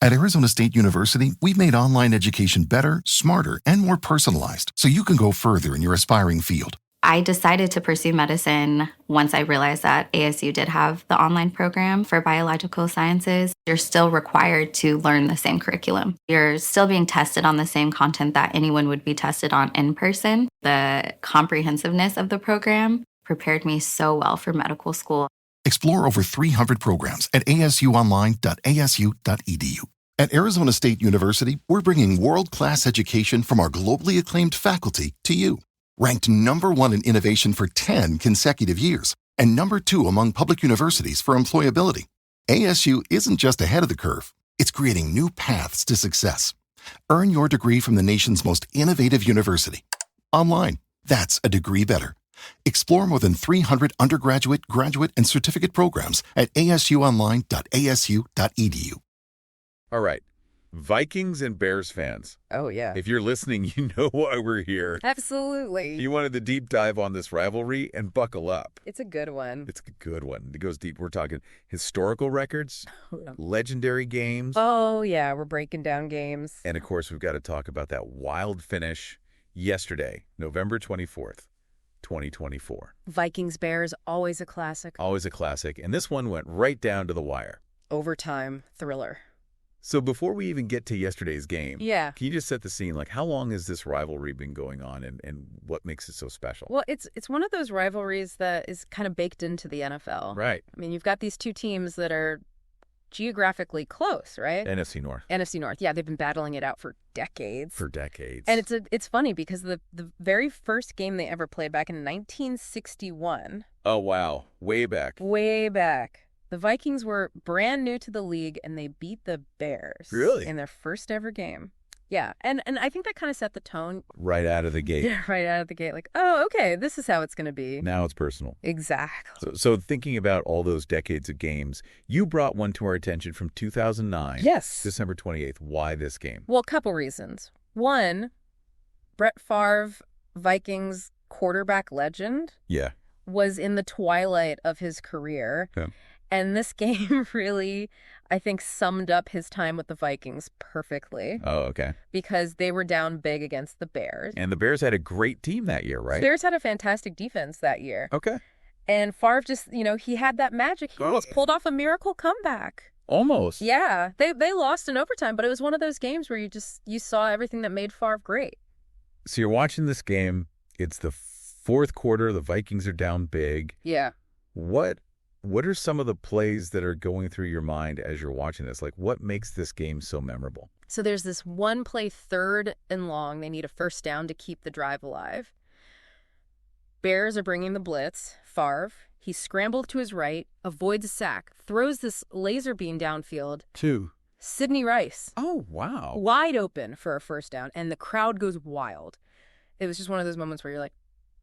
At Arizona State University, we've made online education better, smarter, and more personalized so you can go further in your aspiring field. I decided to pursue medicine once I realized that ASU did have the online program for biological sciences. You're still required to learn the same curriculum. You're still being tested on the same content that anyone would be tested on in person. The comprehensiveness of the program prepared me so well for medical school. Explore over 300 programs at asuonline.asu.edu. At Arizona State University, we're bringing world-class education from our globally acclaimed faculty to you. Ranked #1 in innovation for 10 consecutive years and #2 among public universities for employability. ASU isn't just ahead of the curve, it's creating new paths to success. Earn your degree from the nation's most innovative university. Online, that's a degree better. Explore more than 300 undergraduate, graduate, and certificate programs at asuonline.asu.edu. All right. Vikings and Bears fans. Oh, yeah. If you're listening, you know why we're here. Absolutely. You wanted the deep dive on this rivalry, and buckle up. It's a good one. It's a good one. It goes deep. We're talking historical records, legendary games. Oh, yeah. We're breaking down games. And, of course, we've got to talk about that wild finish yesterday, November 24th. 2024. Vikings-Bears, always a classic. Always a classic. And this one went right down to the wire. Overtime thriller. So before we even get to yesterday's game, yeah, can you just set the scene? Like, how long has this rivalry been going on, and what makes it so special? Well, it's one of those rivalries that is kind of baked into the NFL. Right. I mean, you've got these two teams that are geographically close, right? NFC North. NFC North. Yeah, they've been battling it out for decades. And it's funny because the very first game they ever played back in 1961. Oh, wow. Way back. The Vikings were brand new to the league, and they beat the Bears. Really? In their first ever game. Yeah, and I think that kind of set the tone. Right out of the gate. Yeah, right out of the gate. Like, oh, okay, this is how it's going to be. Now it's personal. Exactly. So thinking about all those decades of games, you brought one to our attention from 2009. Yes. December 28th. Why this game? Well, a couple reasons. One, Brett Favre, Vikings quarterback legend, yeah, was in the twilight of his career. Yeah. And this game really, I think, summed up his time with the Vikings perfectly. Oh, okay. Because they were down big against the Bears. And the Bears had a great team that year, right? The Bears had a fantastic defense that year. Okay. And Favre just, he had that magic. He almost pulled off a miracle comeback. Almost. Yeah. They lost in overtime, but it was one of those games where you saw everything that made Favre great. So you're watching this game. It's the fourth quarter. The Vikings are down big. Yeah. What are some of the plays that are going through your mind as you're watching this? Like, what makes this game so memorable? So there's this one play, 3rd and long. They need a first down to keep the drive alive. Bears are bringing the blitz. Favre, he scrambled to his right, avoids a sack, throws this laser beam downfield. To Sidney Rice. Oh, wow. Wide open for a first down, and the crowd goes wild. It was just one of those moments where you're like,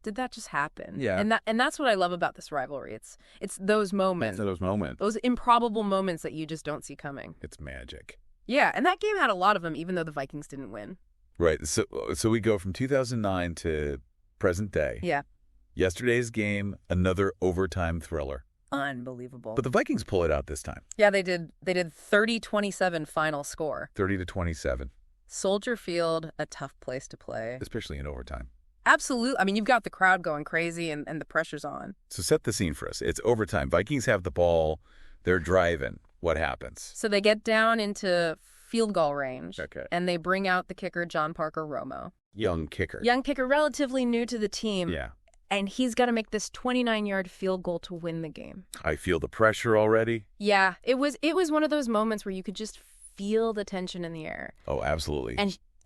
did that just happen? Yeah. And that's what I love about this rivalry. It's those moments. Those improbable moments that you just don't see coming. It's magic. Yeah, and that game had a lot of them, even though the Vikings didn't win. Right. So we go from 2009 to present day. Yeah. Yesterday's game, another overtime thriller. Unbelievable. But the Vikings pull it out this time. Yeah, they did 30-27 final score. 30-27. Soldier Field, a tough place to play. Especially in overtime. Absolutely. I mean, you've got the crowd going crazy and the pressure's on. So set the scene for us. It's overtime. Vikings have the ball. They're driving. What happens? So they get down into field goal range. Okay. And they bring out the kicker, John Parker Romo. Young kicker, relatively new to the team. Yeah. And he's got to make this 29-yard field goal to win the game. I feel the pressure already. Yeah. It was one of those moments where you could just feel the tension in the air. Oh, absolutely.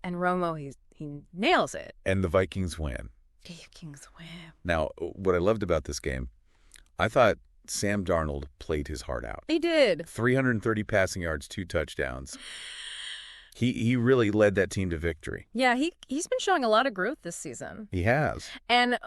And Romo, he nails it. And the Vikings win. Vikings win. Now, what I loved about this game, I thought Sam Darnold played his heart out. He did. 330 passing yards, 2 touchdowns. He really led that team to victory. Yeah, he's been showing a lot of growth this season. He has. And,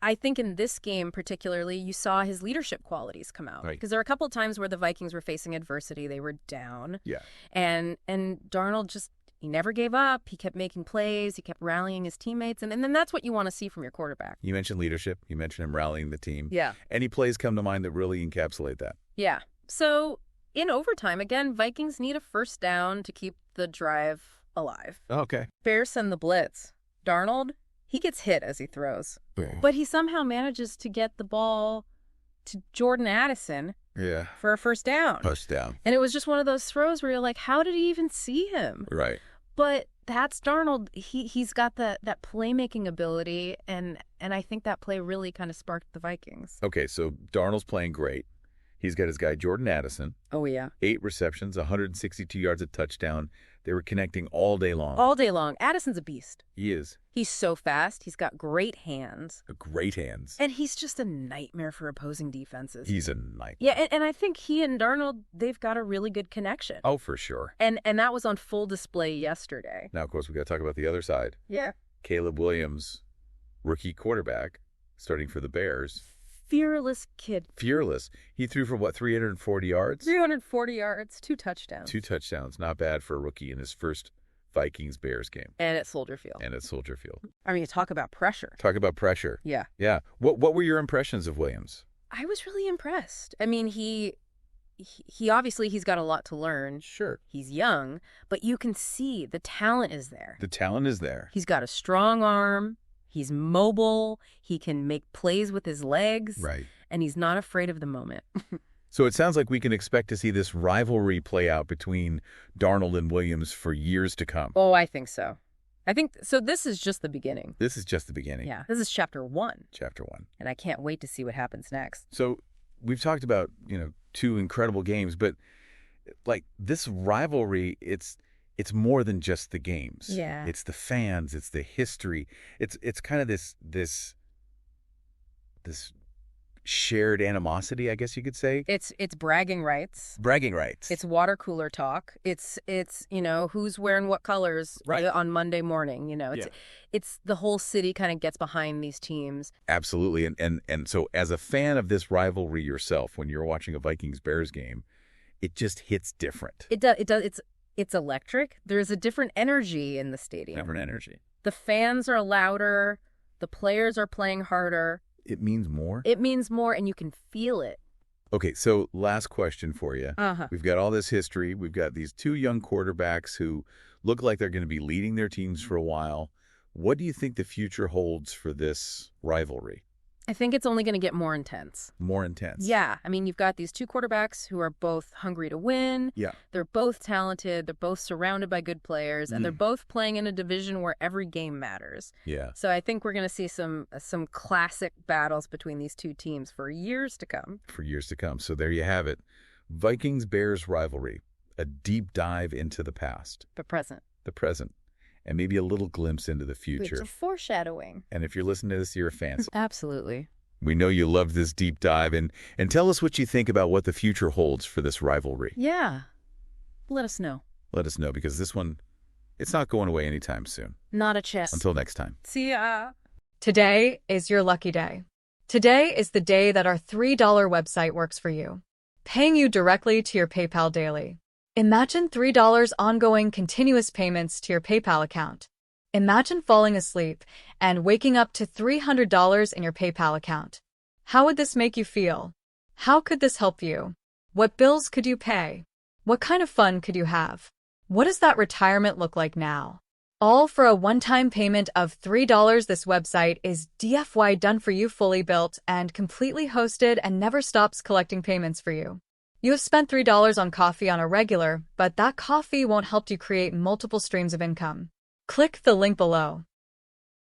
I think in this game particularly, you saw his leadership qualities come out. Right. Because there were a couple of times where the Vikings were facing adversity. They were down. Yeah. And Darnold just, he never gave up. He kept making plays. He kept rallying his teammates. And then that's what you want to see from your quarterback. You mentioned leadership. You mentioned him rallying the team. Yeah. Any plays come to mind that really encapsulate that? Yeah. So in overtime, again, Vikings need a first down to keep the drive alive. Okay. Bears send the blitz. Darnold, he gets hit as he throws. But he somehow manages to get the ball to Jordan Addison for a first down. First down. And it was just one of those throws where you're like, how did he even see him? Right. But that's Darnold. He's got that playmaking ability, and I think that play really kind of sparked the Vikings. Okay, so Darnold's playing great. He's got his guy Jordan Addison. Oh, yeah. 8 receptions, 162 yards, a touchdown. They were connecting all day long. All day long. Addison's a beast. He is. He's so fast. He's got great hands. Great hands. And he's just a nightmare for opposing defenses. He's a nightmare. Yeah, and I think he and Darnold, they've got a really good connection. Oh, for sure. And that was on full display yesterday. Now, of course, we got to talk about the other side. Yeah. Caleb Williams, rookie quarterback, starting for the Bears. Fearless kid. Fearless. He threw for, 340 yards? 340 yards, 2 touchdowns. 2 touchdowns. Not bad for a rookie in his first Vikings-Bears game. And at Soldier Field. I mean, talk about pressure. Talk about pressure. Yeah. Yeah. What were your impressions of Williams? I was really impressed. I mean, he obviously, he's got a lot to learn. Sure. He's young, but you can see the talent is there. The talent is there. He's got a strong arm. He's mobile. He can make plays with his legs. Right. And he's not afraid of the moment. So it sounds like we can expect to see this rivalry play out between Darnold and Williams for years to come. Oh, I think so. So this is just the beginning. This is just the beginning. Yeah. This is chapter 1. Chapter 1. And I can't wait to see what happens next. So we've talked about, 2 incredible games, but like this rivalry, it's more than just the games. Yeah. It's the fans, it's the history. It's kind of this shared animosity, I guess you could say. It's bragging rights. Bragging rights. It's water cooler talk. It's who's wearing what colors on Monday morning. It's the whole city kind of gets behind these teams. Absolutely. And so as a fan of this rivalry yourself, when you're watching a Vikings-Bears game, it just hits different. It does. It's electric. There's a different energy in the stadium. Different energy. The fans are louder. The players are playing harder. It means more? It means more, and you can feel it. Okay, so last question for you. Uh-huh. We've got all this history. We've got these 2 young quarterbacks who look like they're going to be leading their teams for a while. What do you think the future holds for this rivalry? I think it's only going to get more intense. More intense? Yeah. I mean, you've got these 2 quarterbacks who are both hungry to win. Yeah. They're both talented. They're both surrounded by good players. And they're both playing in a division where every game matters. Yeah. So I think we're going to see some classic battles between these 2 teams for years to come. For years to come. So there you have it. Vikings-Bears rivalry. A deep dive into the past. The present. The present. And maybe a little glimpse into the future. It's a foreshadowing. And if you're listening to this, you're a fan. Absolutely. We know you loved this deep dive. And tell us what you think about what the future holds for this rivalry. Yeah. Let us know. Let us know, because this one, it's not going away anytime soon. Not a chance. Until next time. See ya. Today is your lucky day. Today is the day that our $3 website works for you, paying you directly to your PayPal daily. Imagine $3 ongoing continuous payments to your PayPal account. Imagine falling asleep and waking up to $300 in your PayPal account. How would this make you feel? How could this help you? What bills could you pay? What kind of fun could you have? What does that retirement look like now? All for a one-time payment of $3. This website is DFY done for you, fully built and completely hosted, and never stops collecting payments for you. You have spent $3 on coffee on a regular, but that coffee won't help you create multiple streams of income. Click the link below.